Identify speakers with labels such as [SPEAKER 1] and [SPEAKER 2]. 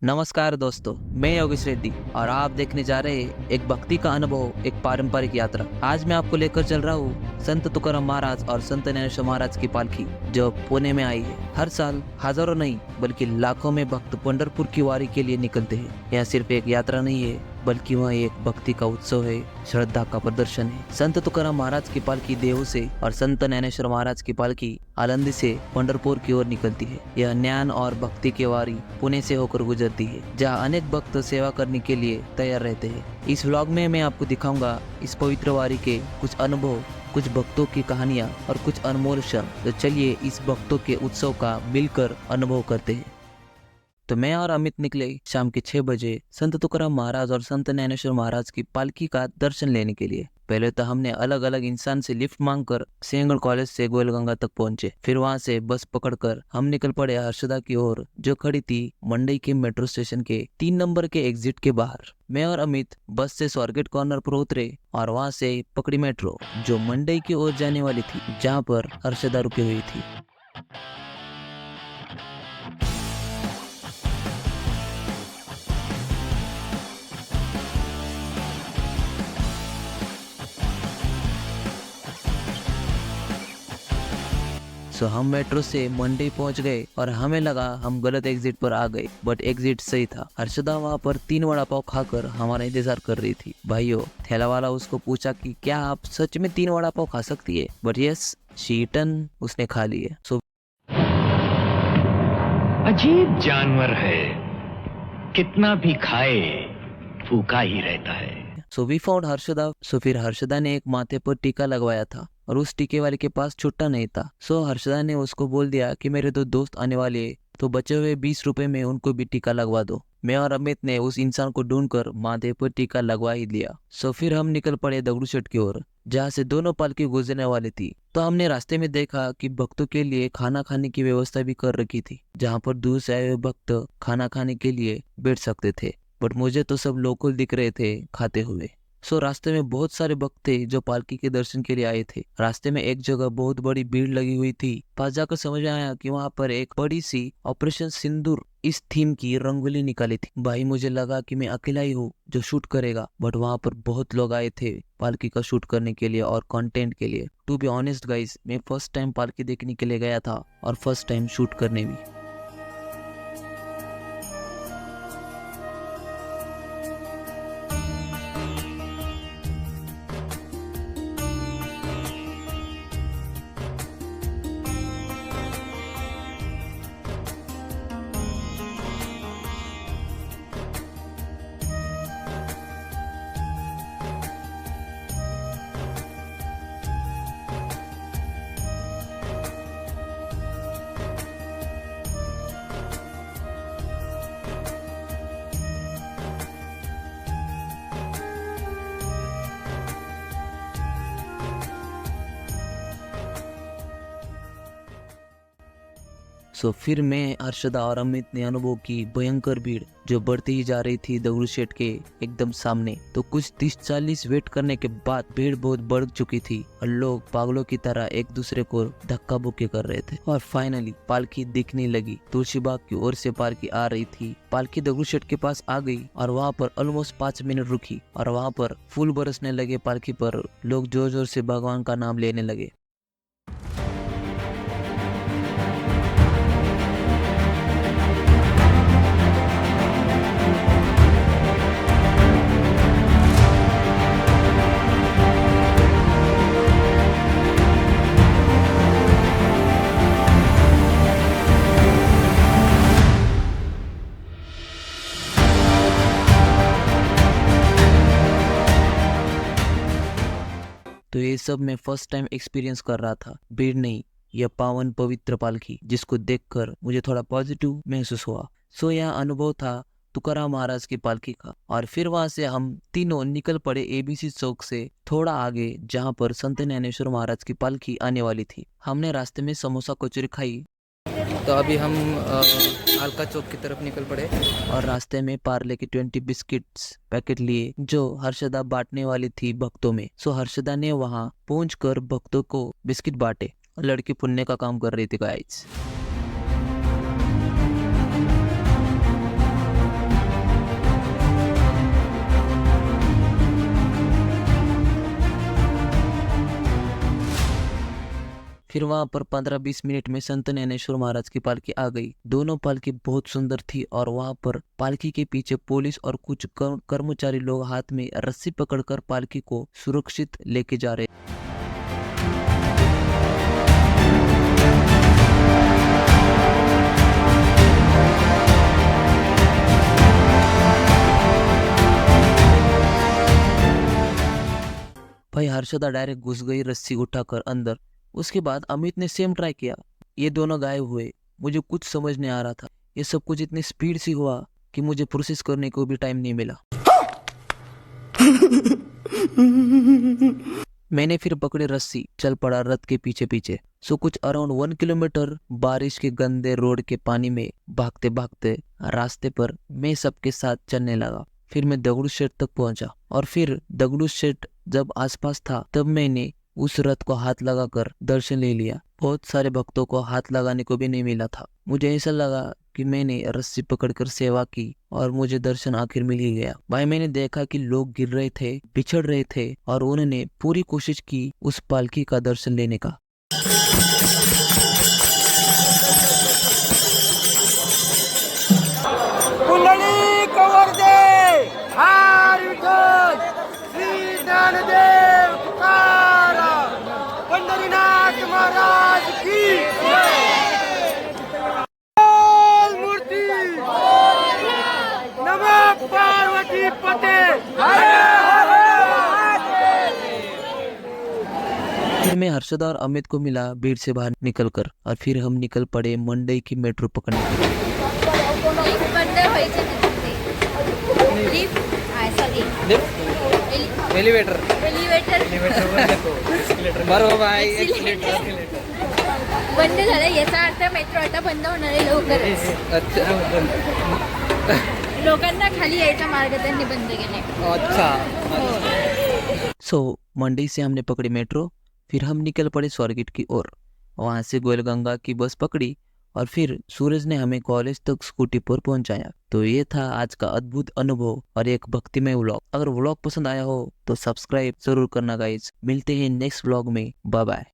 [SPEAKER 1] नमस्कार दोस्तों, मैं योगेश रेड्डी और आप देखने जा रहे हैं एक भक्ति का अनुभव, एक पारंपरिक यात्रा। आज मैं आपको लेकर चल रहा हूँ संत तुकाराम महाराज और संत ज्ञानेश्वर महाराज की पालकी जो पुणे में आई है। हर साल हजारों नहीं बल्कि लाखों में भक्त पंढरपुर की वारी के लिए निकलते हैं। यह सिर्फ एक यात्रा नहीं है बल्कि वह एक भक्ति का उत्सव है, श्रद्धा का प्रदर्शन है। संत तुकाराम महाराज की पालकी देहू से और संत ज्ञानेश्वर महाराज की पालकी आलंदी से पंढरपुर की ओर निकलती है। यह ज्ञान और भक्ति की वारी पुणे से होकर गुजरती है, जहाँ अनेक भक्त सेवा करने के लिए तैयार रहते हैं। इस व्लॉग में मैं आपको दिखाऊंगा इस पवित्र वारी के कुछ अनुभव, कुछ भक्तों की कहानियां और कुछ अनमोल क्षण। तो चलिए इस भक्तों के उत्सव का मिलकर अनुभव करते हैं। तो मैं और अमित निकले शाम के 6 बजे संत तुकाराम महाराज और संत ज्ञानेश्वर महाराज की पालकी का दर्शन लेने के लिए। पहले तो हमने अलग अलग इंसान से लिफ्ट मांगकर सिंहगढ़ कॉलेज से गोलगंगा तक पहुंचे। फिर वहां से बस पकड़कर हम निकल पड़े हर्षदा की ओर, जो खड़ी थी मंडई के मेट्रो स्टेशन के 3 नंबर के एग्जिट के बाहर। मैं और अमित बस से स्वारगेट कॉर्नर पर उतरे और वहां से पकड़ी मेट्रो जो मंडई की ओर जाने वाली थी, जहाँ पर हर्षदा रुकी हुई थी। सो हम मेट्रो से मंडी पहुंच गए और हमें लगा हम गलत एग्जिट पर आ गए, बट एग्जिट सही था। हर्षदा वहां पर 3 वड़ा पाव खाकर हमारा इंतजार कर रही थी। भाइयों, ठेला वाला उसको पूछा कि क्या आप सच में 3 वड़ा पाव खा सकती है, बट यस, शी ईटन, उसने खा लिए। सो
[SPEAKER 2] अजीब जानवर है, कितना भी खाए भूखा ही रहता है।
[SPEAKER 1] So we found Harshada. So फिर हर्षदा ने एक माथे पर टीका लगवाया था और उस टीके वाले के पास छुट्टा नहीं था। सो हर्षदा ने उसको बोल दिया कि मेरे 2 दोस्त आने वाले हैं, तो बचे हुए 20 रुपए में उनको भी टीका लगवा दो। मैं और अमित ने उस इंसान को ढूंढकर माथे पर टीका लगवा ही दिया। सो फिर हम निकल पड़े दगड़ूशेठ की ओर, जहाँ से दोनों पालकी गुजरने वाली थी। तो हमने रास्ते में देखा कि भक्तों के लिए खाना खाने की व्यवस्था भी कर रखी थी, जहाँ पर दूर से आए हुए भक्त खाना खाने के लिए बैठ सकते थे। बट मुझे तो सब लोकल दिख रहे थे खाते हुए। सो रास्ते में बहुत सारे भक्त थे जो पालकी के दर्शन के लिए आए थे। रास्ते में एक जगह बहुत बड़ी भीड़ लगी हुई थी। पास जाकर समझ आया कि वहां पर एक बड़ी सी ऑपरेशन सिंदूर इस थीम की रंगोली निकाली थी। भाई, मुझे लगा कि मैं अकेला ही हूँ जो शूट करेगा, बट वहां पर बहुत लोग आए थे पालकी का शूट करने के लिए और कंटेंट के लिए। टू बी ऑनेस्ट गाइस, मैं फर्स्ट टाइम पालकी देखने के लिए गया था और फर्स्ट टाइम शूट करने भी। सो फिर मैं, हर्षदा और अमित ने अनुभव की भयंकर भीड़ जो बढ़ती ही जा रही थी दगड़ूशेठ के एकदम सामने। तो कुछ 30-40 वेट करने के बाद भीड़ बहुत बढ़ चुकी थी और लोग पागलों की तरह एक दूसरे को धक्का बुक्की कर रहे थे। और फाइनली पालकी दिखने लगी। तुलसीबाग की ओर से पालकी आ रही थी। पालकी दगड़ूशेठ के पास आ गई और वहाँ पर ऑलमोस्ट 5 मिनट रुकी और वहाँ पर फूल बरसने लगे पालकी पर। लोग जोर जोर से भगवान का नाम लेने लगे। तो ये सब मैं फर्स्ट टाइम एक्सपीरियंस कर रहा था। भीड़ नहीं, यह पावन पवित्र पालकी जिसको देखकर मुझे थोड़ा पॉजिटिव महसूस हुआ। सो यह अनुभव था तुकाराम महाराज की पालकी का। और फिर वहां से हम तीनों निकल पड़े एबीसी चौक से थोड़ा आगे, जहां पर संत ज्ञानेश्वर महाराज की पालकी आने वाली थी। हमने रास्ते में समोसा कचौरी खाई। तो अभी हम अलका चौक की तरफ निकल पड़े और रास्ते में पार्ले के 20 बिस्किट्स पैकेट लिए जो हर्षदा बांटने वाली थी भक्तों में। सो हर्षदा ने वहां पहुंचकर भक्तों को बिस्किट बांटे। लड़की पुण्य का काम कर रही थी गाइस। फिर वहां पर 15-20 मिनट में संत ज्ञानेश्वर महाराज की पालकी आ गई। दोनों पालकी बहुत सुंदर थी और वहां पर पालकी के पीछे पुलिस और कुछ कर्मचारी लोग हाथ में रस्सी पकड़कर पालकी को सुरक्षित लेके जा रहे। भाई हर्षदा डायरेक्ट घुस गई रस्सी उठाकर अंदर। उसके बाद अमित ने सेम ट्राई किया। ये दोनों गायब हुए। मुझे कुछ समझ नहीं आ रहा था। ये सब कुछ इतनी स्पीड से हुआ कि मुझे प्रोसेस करने को भी टाइम नहीं मिला। मैंने फिर पकड़ी रस्सी, चल पड़ा रथ के पीछे पीछे। सो कुछ अराउंड 1 किलोमीटर बारिश के गंदे रोड के पानी में भागते भागते रास्ते पर मैं सबके साथ चलने लगा। फिर मैं दगड़ू शेठ तक पहुंचा और फिर दगड़ू शेठ जब आसपास था तब मैंने उस रथ को हाथ लगाकर दर्शन ले लिया। बहुत सारे भक्तों को हाथ लगाने को भी नहीं मिला था। मुझे ऐसा लगा कि मैंने रस्सी पकड़कर सेवा की और मुझे दर्शन आखिर मिल ही गया। भाई मैंने देखा कि लोग गिर रहे थे, बिछड़ रहे थे और उन्होंने पूरी कोशिश की उस पालकी का दर्शन लेने का।
[SPEAKER 3] कुंडली कवरदे हर विठ्ठल श्री ज्ञानदेव तुकाराम पंढरीनाथ महाराज की बोल मूर्ति नमः पार्वती पते
[SPEAKER 1] फिर मैं हर्षदा और अमित को मिला भीड़ से बाहर निकलकर और फिर हम निकल पड़े मंडई की मेट्रो पकड़ने के लिए।
[SPEAKER 3] एलिवेटर बरोबर
[SPEAKER 4] बंद झालं याचा अर्थ मेट्रो आता बंद होणार आहे लवकरच. लोकांना खाली यायचा मार्ग त्यांनी बंद केले.
[SPEAKER 3] अच्छा
[SPEAKER 1] सो मंडई से हमने पकड़ी मेट्रो। फिर हम निकल पड़े स्वारगेट की ओर। वहां से गोलगंगा की बस पकड़ी और फिर सूरज ने हमें कॉलेज तक स्कूटी पर पहुंचाया। तो ये था आज का अद्भुत अनुभव और एक भक्तिमय व्लॉग। अगर व्लॉग पसंद आया हो तो सब्सक्राइब जरूर करना गाइज। मिलते हैं नेक्स्ट व्लॉग में। Bye bye.